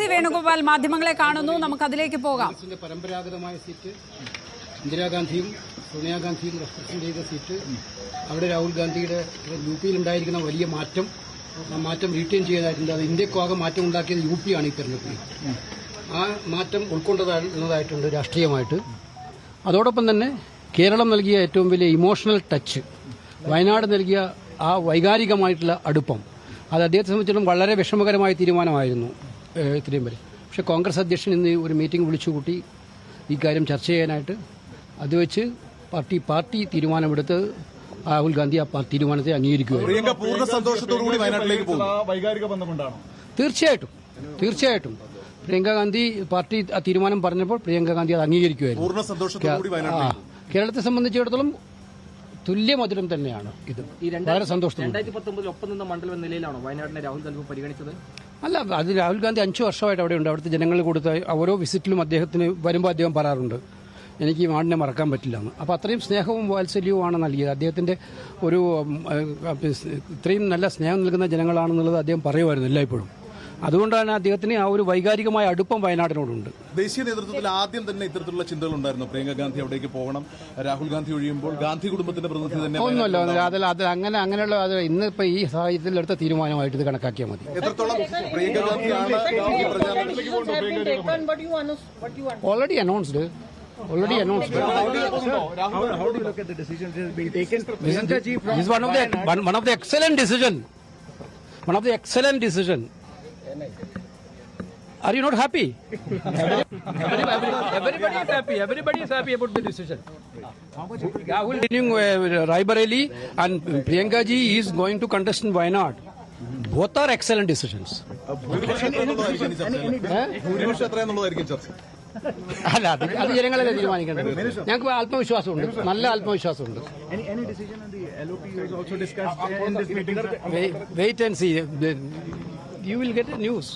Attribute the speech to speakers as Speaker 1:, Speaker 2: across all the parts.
Speaker 1: C Venugopal മാധ്യമങ്ങളെ കാണുന്നു. നമുക്ക് അതിലേക്ക് പോകാം.
Speaker 2: പരമ്പരാഗതമായ സീറ്റ് ഇന്ദിരാഗാന്ധിയും സോണിയാഗാന്ധിയും റെപ്രസെന്റ് ചെയ്ത സീറ്റ്, അവിടെ രാഹുൽ ഗാന്ധിയുടെ യു പിയിൽ ഉണ്ടായിരിക്കുന്ന വലിയ മാറ്റം റീറ്റെയിൻ ചെയ്യാനായിട്ടുണ്ട്. അത് ഇന്ത്യക്കാകെ മാറ്റം ഉണ്ടാക്കിയത് യു പി ആണ് ഈ തെരഞ്ഞെടുപ്പിൽ. ആ മാറ്റം ഉൾക്കൊണ്ടതായിട്ടുണ്ട് രാഷ്ട്രീയമായിട്ട്. അതോടൊപ്പം തന്നെ കേരളം നൽകിയ ഏറ്റവും വലിയ ഇമോഷണൽ ടച്ച്, വയനാട് നൽകിയ ആ വൈകാരികമായിട്ടുള്ള അടുപ്പം, അത് അദ്ദേഹത്തെ സംബന്ധിച്ചിടത്തോളം വളരെ വിഷമകരമായ തീരുമാനമായിരുന്നു ഇത്രയും വരെ. പക്ഷേ കോൺഗ്രസ് അധ്യക്ഷൻ ഇന്ന് ഒരു മീറ്റിംഗ് വിളിച്ചുകൂട്ടി ഈ കാര്യം ചർച്ച ചെയ്യാനായിട്ട്. അത് വെച്ച് പാർട്ടി തീരുമാനമെടുത്ത് രാഹുൽ ഗാന്ധി ആ തീരുമാനത്തെ അംഗീകരിക്കുകയായിരുന്നു. തീർച്ചയായിട്ടും പ്രിയങ്ക ഗാന്ധി പാർട്ടി ആ തീരുമാനം പറഞ്ഞപ്പോൾ പ്രിയങ്ക ഗാന്ധി അത് അംഗീകരിക്കുകയായിരുന്നു. കേരളത്തെ സംബന്ധിച്ചിടത്തോളം തുല്യ മധുരം തന്നെയാണ് ഇത്. വളരെ സന്തോഷം.
Speaker 3: 2019 ഒപ്പം നിന്ന മണ്ഡലം എന്ന നിലയിലാണോ വയനാടിനെ രാഹുൽ ഗാന്ധി പരിഗണിച്ചത്?
Speaker 2: അല്ല, അത് രാഹുൽ ഗാന്ധി 5 വർഷമായിട്ട് അവിടെ ഉണ്ട്. അവിടുത്തെ ജനങ്ങൾ കൊടുത്ത ഓരോ വിസിറ്റിലും അദ്ദേഹത്തിന് വരുമ്പോൾ അദ്ദേഹം പറയാറുണ്ട് എനിക്ക് ഈ നാടിനെ മറക്കാൻ പറ്റില്ല എന്ന്. അപ്പോൾ അത്രയും സ്നേഹവും വാത്സല്യവുമാണ് നൽകിയത്. അദ്ദേഹത്തിന്റെ ഒരു ഇത്രയും നല്ല സ്നേഹം നൽകുന്ന ജനങ്ങളാണെന്നുള്ളത് അദ്ദേഹം പറയുമായിരുന്നു എല്ലായ്പ്പോഴും. അതുകൊണ്ടാണ് അദ്ദേഹത്തിന് ആ ഒരു വൈകാരികമായ അടുപ്പം വയനാടിനോടുണ്ട്.
Speaker 4: ദേശീയ നേതൃത്വത്തിൽ ആദ്യം തന്നെ ഇത്തരത്തിലുള്ള ചിന്തകൾ ഉണ്ടായിരുന്നു. പ്രിയങ്ക ഗാന്ധി അവിടേക്ക് പോകണം, രാഹുൽ ഗാന്ധി ഒഴിയുമ്പോൾ ഗാന്ധി കുടുംബത്തിന്റെ പ്രതിനിധി തന്നെ
Speaker 2: ഒന്നുമല്ല. അത് അങ്ങനെയുള്ള ഇന്നിപ്പോ ഈ സാഹചര്യത്തിൽ എടുത്ത തീരുമാനമായിട്ട് ഇത് കണക്കാക്കിയാൽ മതി.
Speaker 4: എത്രത്തോളം പ്രിയങ്ക ഗാന്ധിയാണ്
Speaker 2: already announced. How do you look at the decision that will be taken? This is one of the excellent decision. One of the excellent decision. Are you not happy? Everybody is happy. Everybody is happy about the decision. Rahul Raebareli and Priyanka ji is going to contest in Wayanad. Both are excellent decisions. അല്ല, അത് ജനങ്ങളല്ലേ തീരുമാനിക്കേണ്ടത്. ഞങ്ങൾക്ക് ആത്മവിശ്വാസമുണ്ട്, നല്ല ആത്മവിശ്വാസമുണ്ട്. Wait and see. You will get a news.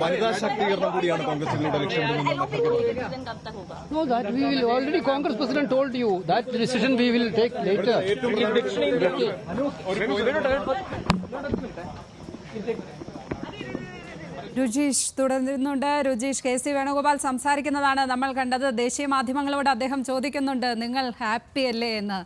Speaker 4: വനിതാ ശാക്തീകരണം കൂടിയാണ് കോൺഗ്രസിന്റെ ലക്ഷ്യം.
Speaker 2: No, that we will already. Congress President told you that decision we will take later.
Speaker 1: Rucheesh തുടരുന്നുണ്ട്. രുചീഷ്, കെ സി വേണുഗോപാൽ സംസാരിക്കുന്നതാണ് നമ്മൾ കണ്ടത്. ദേശീയ മാധ്യമങ്ങളോട് അദ്ദേഹം ചോദിക്കുന്നുണ്ട് നിങ്ങൾ ഹാപ്പി അല്ലേ എന്ന്.